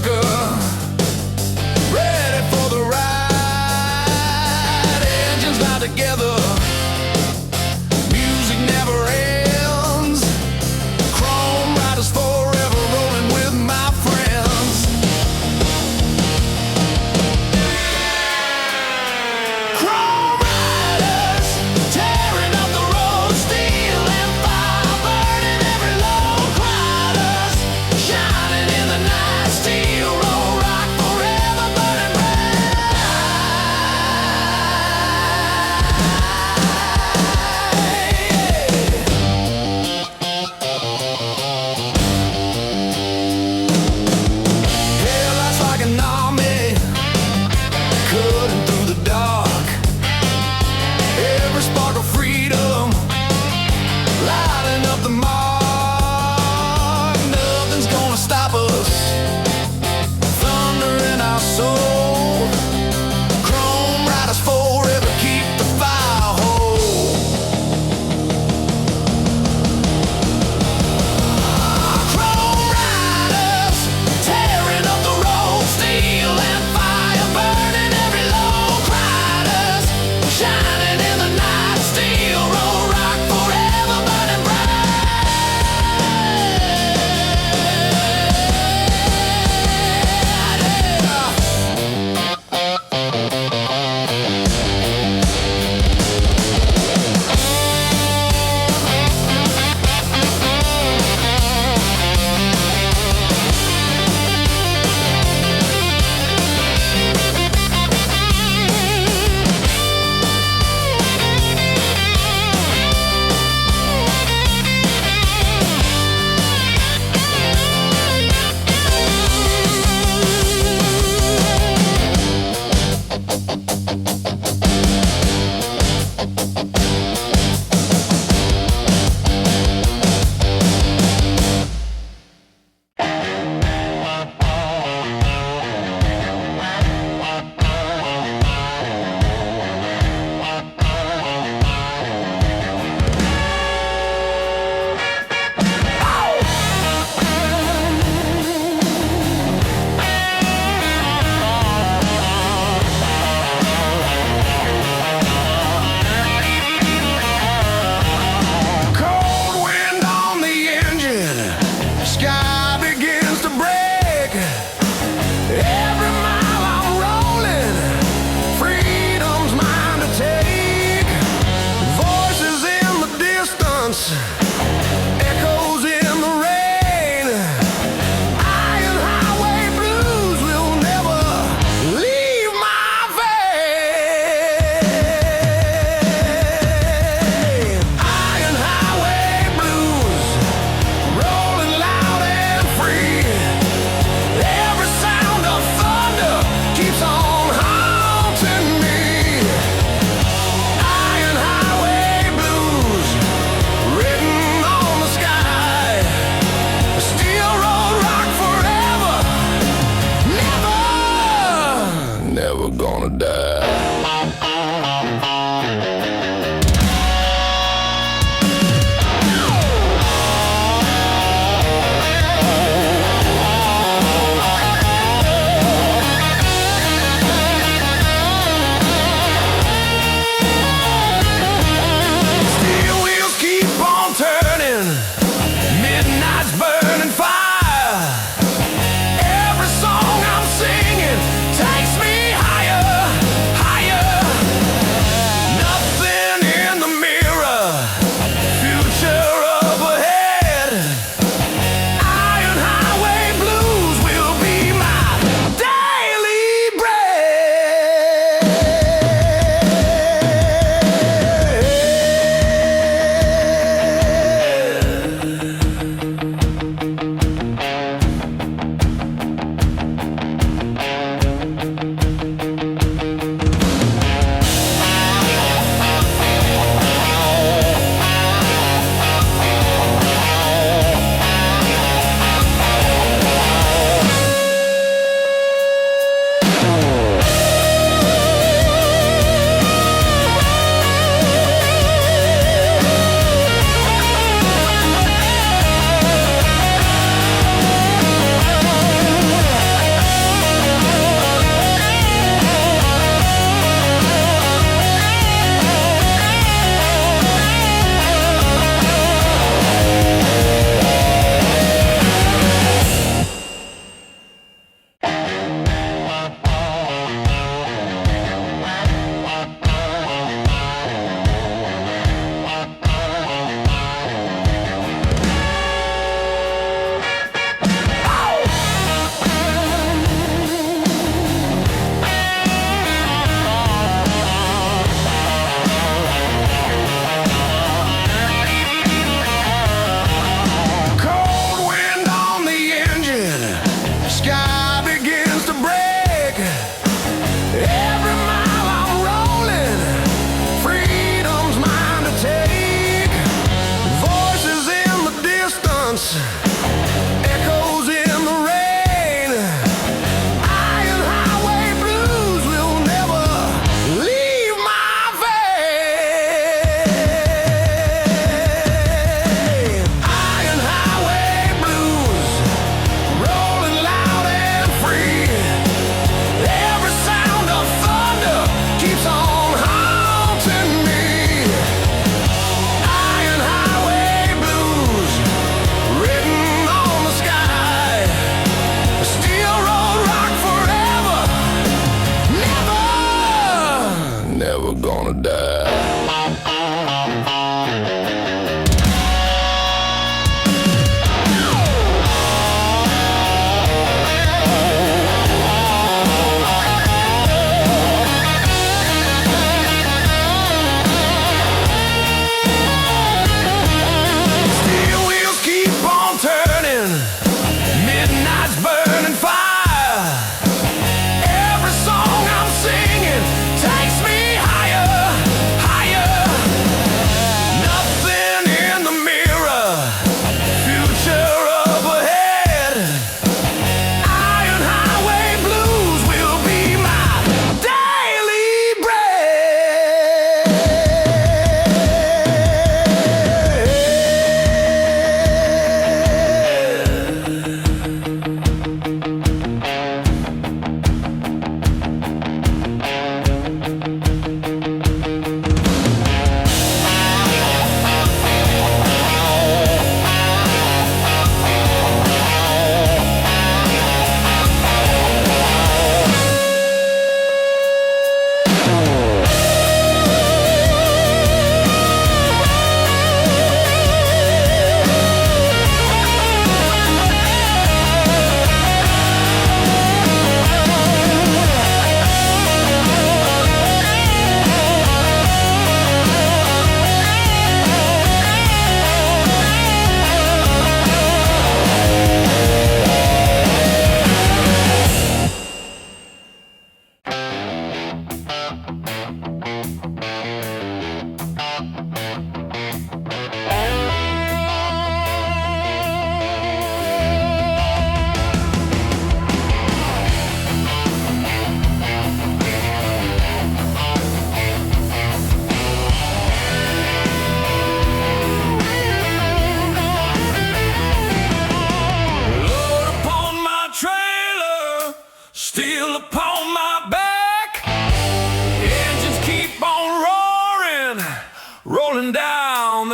trucker, ready for the ride. Engines not together, music never ends. Chrome riders forever, rolling with my friends. Chrome riders, tearing up the road, steel and fire, burning every low. Riders, shining in the night, steel roll riders.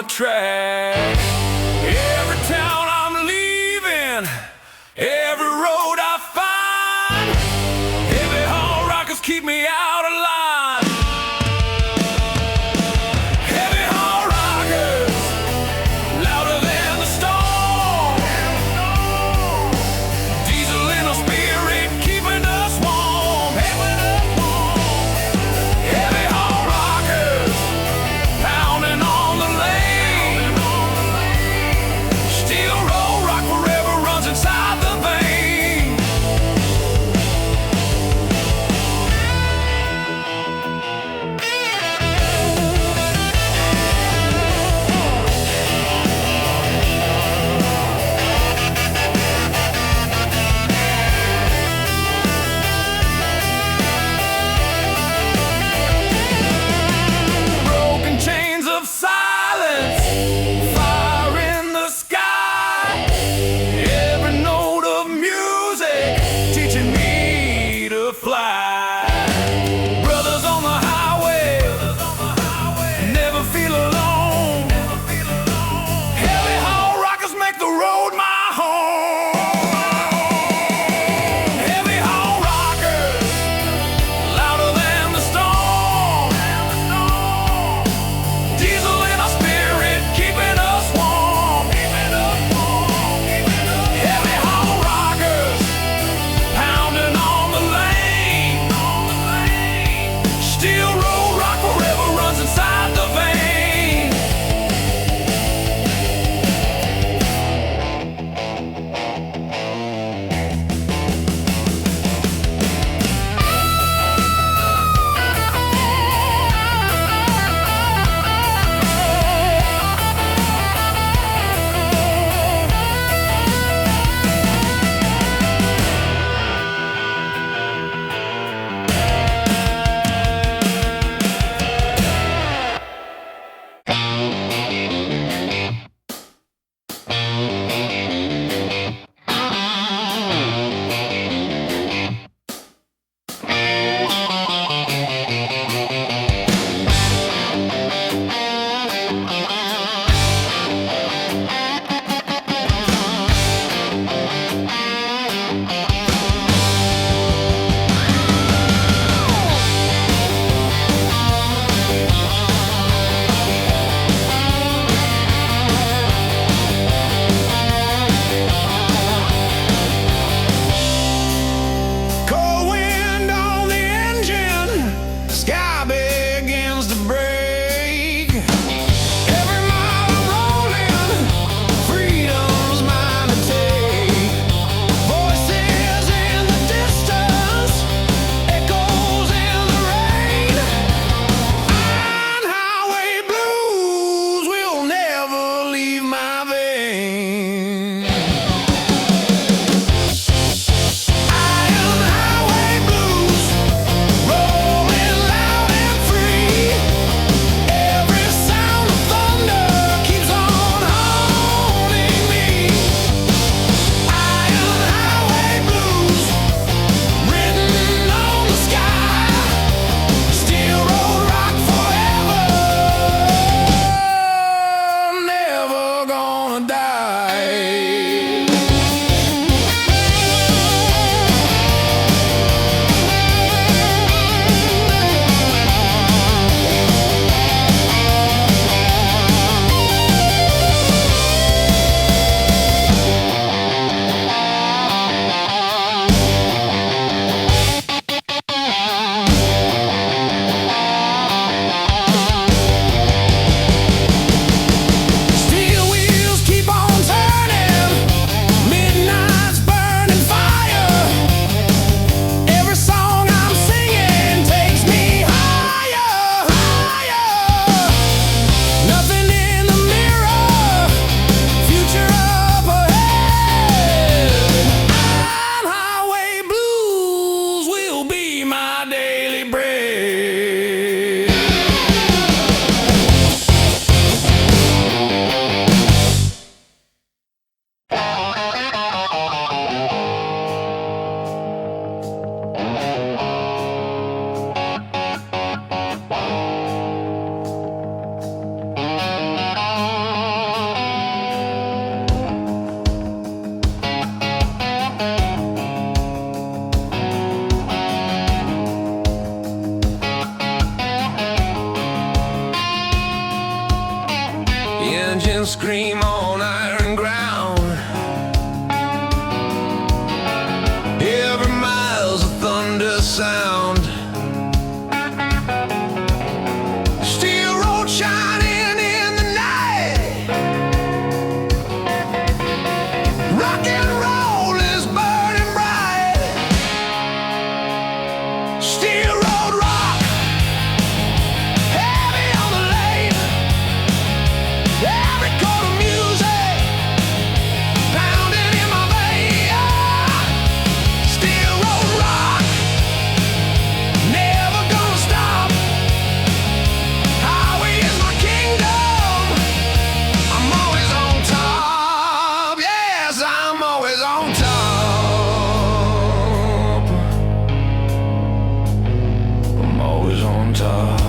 the track. Every town I'm leaving, every road I find, heavy haul rockers keep me out of line. Heavy haul rockers, louder than the storm. Diesel in our spirit, keeping us warm. Heavy haul rockers, pounding on the lane. Steel roll rock forever runs inside the vein. Broken chains of silence, fire in the sky. Every note of music teaching me to fly. Brothers on the highway, never feel alone. Heavy haul rockers make the road my home. Heavy haul rockers, louder than the storm. Diesel in our spirit, keeping us warm. Heavy haul rockers, pounding on the lane. Steel road rock forever runs inside the vein. Cold wind on the engine, sky begins to break. Every mile I'm rolling, freedom's mine to take. Voices in the distance, echoes in the rain. Iron highway blues will never leave my veins. Iron highway blues, rolling loud and free. Every sound of thunder keeps on haunting me. Iron highway blues, written on the sky. Steel road rock forever, never gonna die. Steel wheels keep on turning, dream on iron ground. Every mile's a thunder sound. Steel road shining in the night. Rock and roll is burning bright. Steel road rock, heavy on the lane. Every chord of music pounding in my vein. Steel road rock, never gonna stop. Highway is my kingdom. I'm always on top. Yes, I'm always on top. I'm always on top.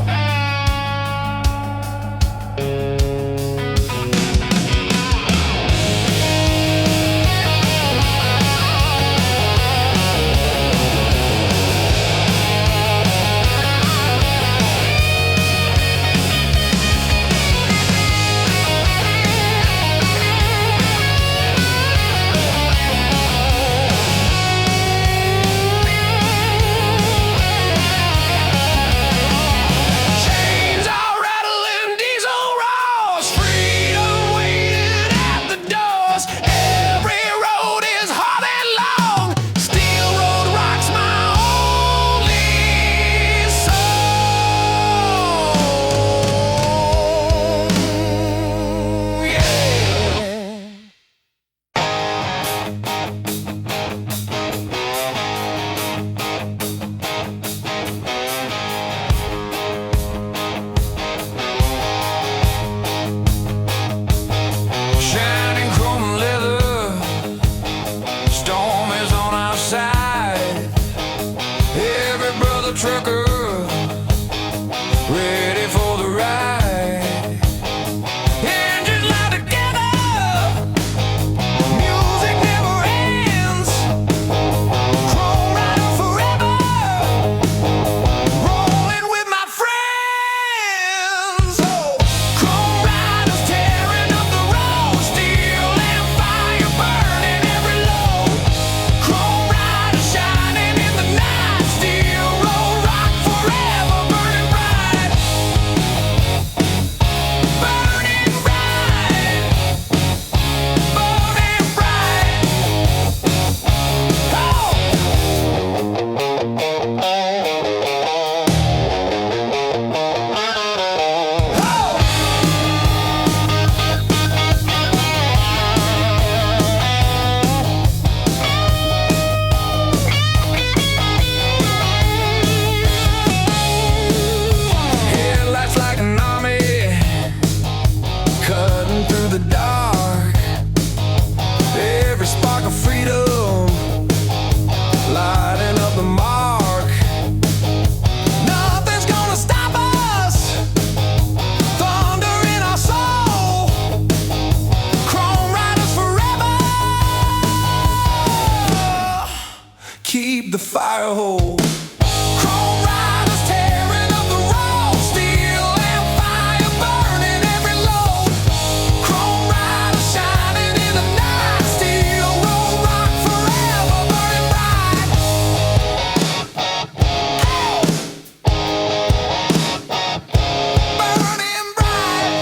Chains are rattling, diesel roars, freedom waiting at the doors. Every road is hard and long. Steel road rocks my only soul. Yeah. Shining chrome leather, storm is on our side. Every brother trucker ready for the ride. Engines loud together, music never ends. Chrome rider forever, rolling with my friends. Oh, chrome riders tearing up the road, steel and fire burning every load. Chrome riders shining in the night, steel road rock forever, burning bright. Burning bright, burning bright. Headlights like an army, cutting through the dark. Every spark of freedom, lighting up the mark. Nothing's gonna stop us, thunder in our soul. Chrome riders forever, keep the fire whole. Chrome riders tearing up the road, steel and fire burning every load. Chrome riders shining in the night, steel road rock forever, burning bright. Burning bright.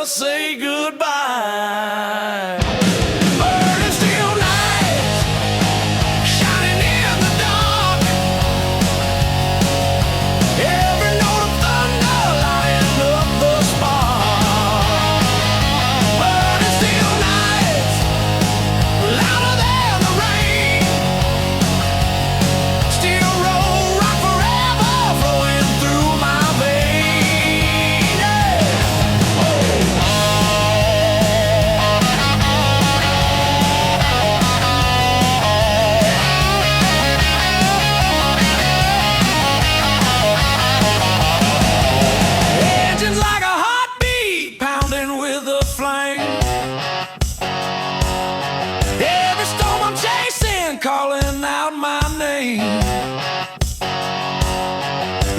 say goodbye. Burning steel nights, shining in the dark. Every note of thunder lighting up the spark. Burning steel nights, louder than the rain. Steel road rock forever, flowing through my veins. Yeah. Oh. Engines like a heartbeat, pounding with a flame. Every storm I'm chasing, calling out my name.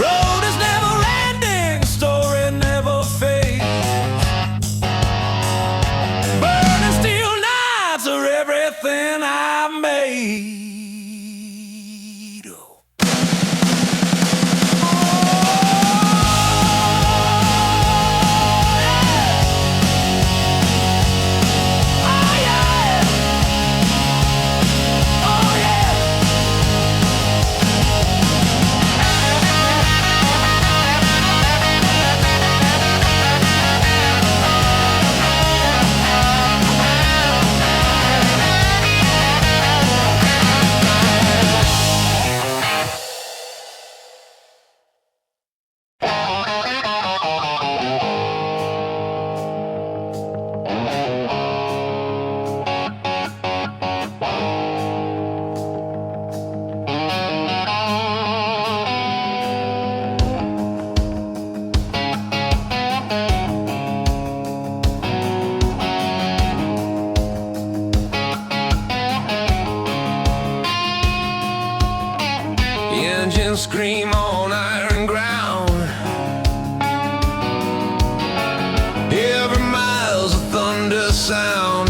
Road is never ending, story never fades. Burning steel nights are everything I've made. Engines scream on iron ground. Every mile's a thunder sound.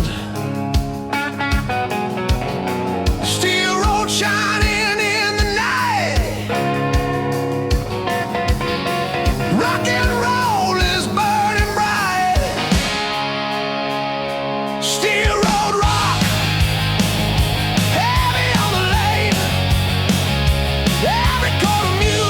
Steel road shining in the night. Rock and roll is burning bright. Steel road rock, heavy on the lane. Every chord of music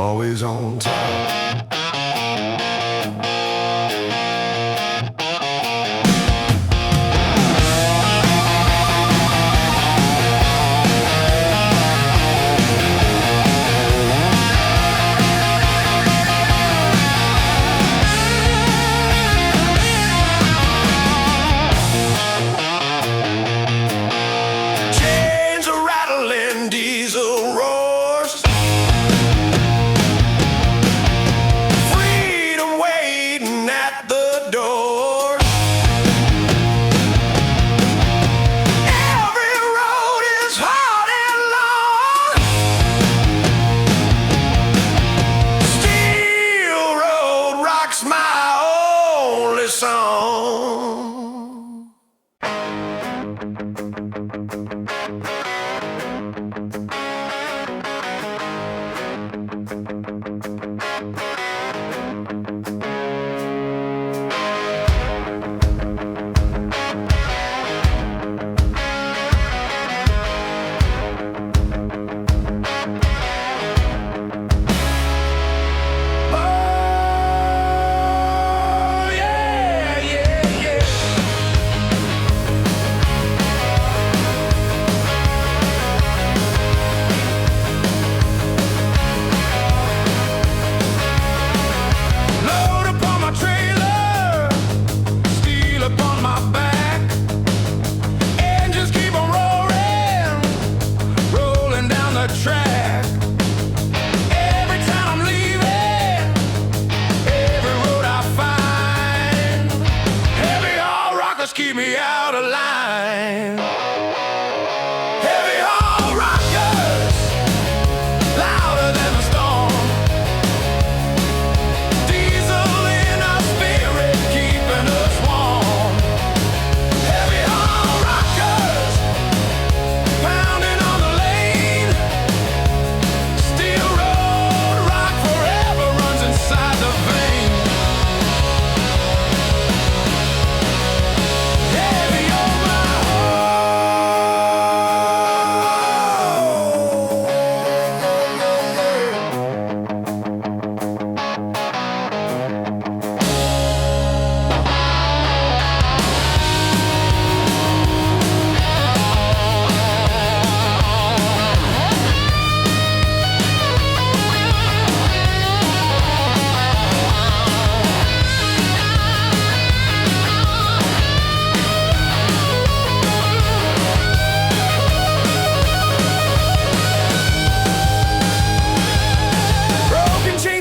always on top. Keep me out of line. Heavy haul rockers, louder than a storm. Diesel in our spirit, keeping us warm. Heavy haul rockers, pounding on the lane. Steel road rock forever runs inside the vein.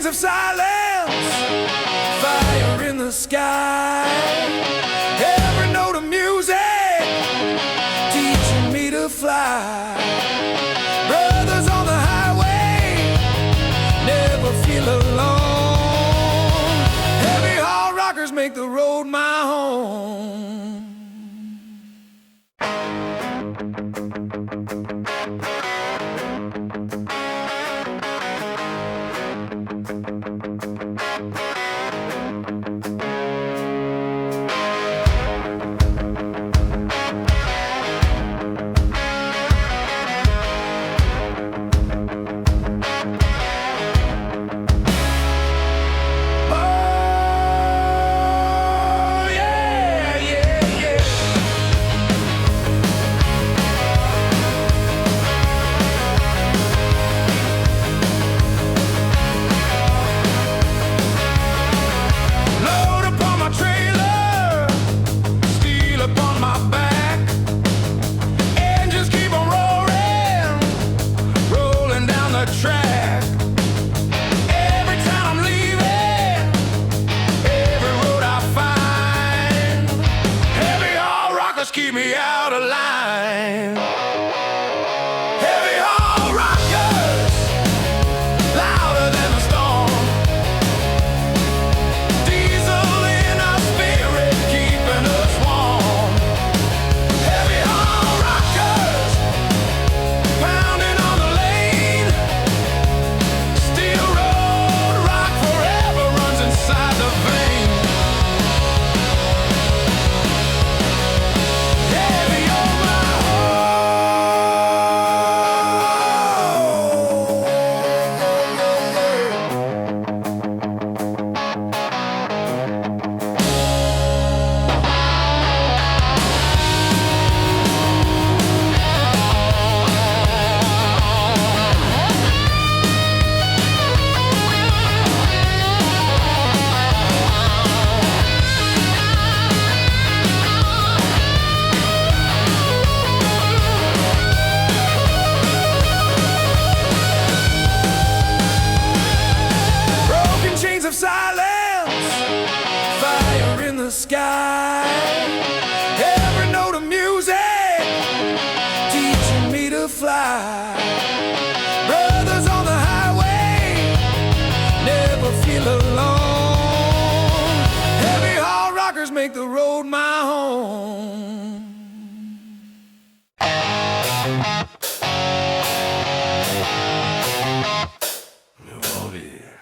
Of silence, fire in the sky, every note of music teaching me to fly. Brothers on the highway, never feel alone. Heavy haul rockers make the road my home. to fly. Brothers on the highway, never feel alone. Heavy haul rockers make the road my home. Oh, yeah.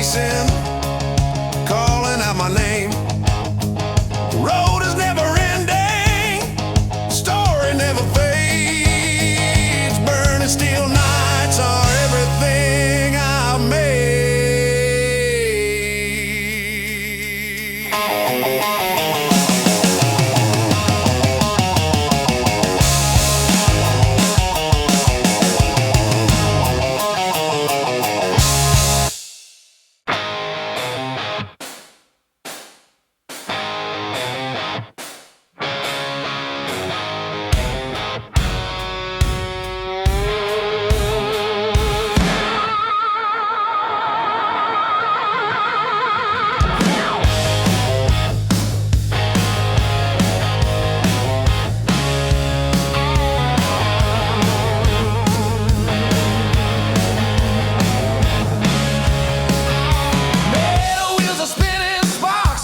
chasing, calling out my name. The road is never ending, story never fades. Burning steel nights are everything I made.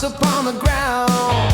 Upon the ground,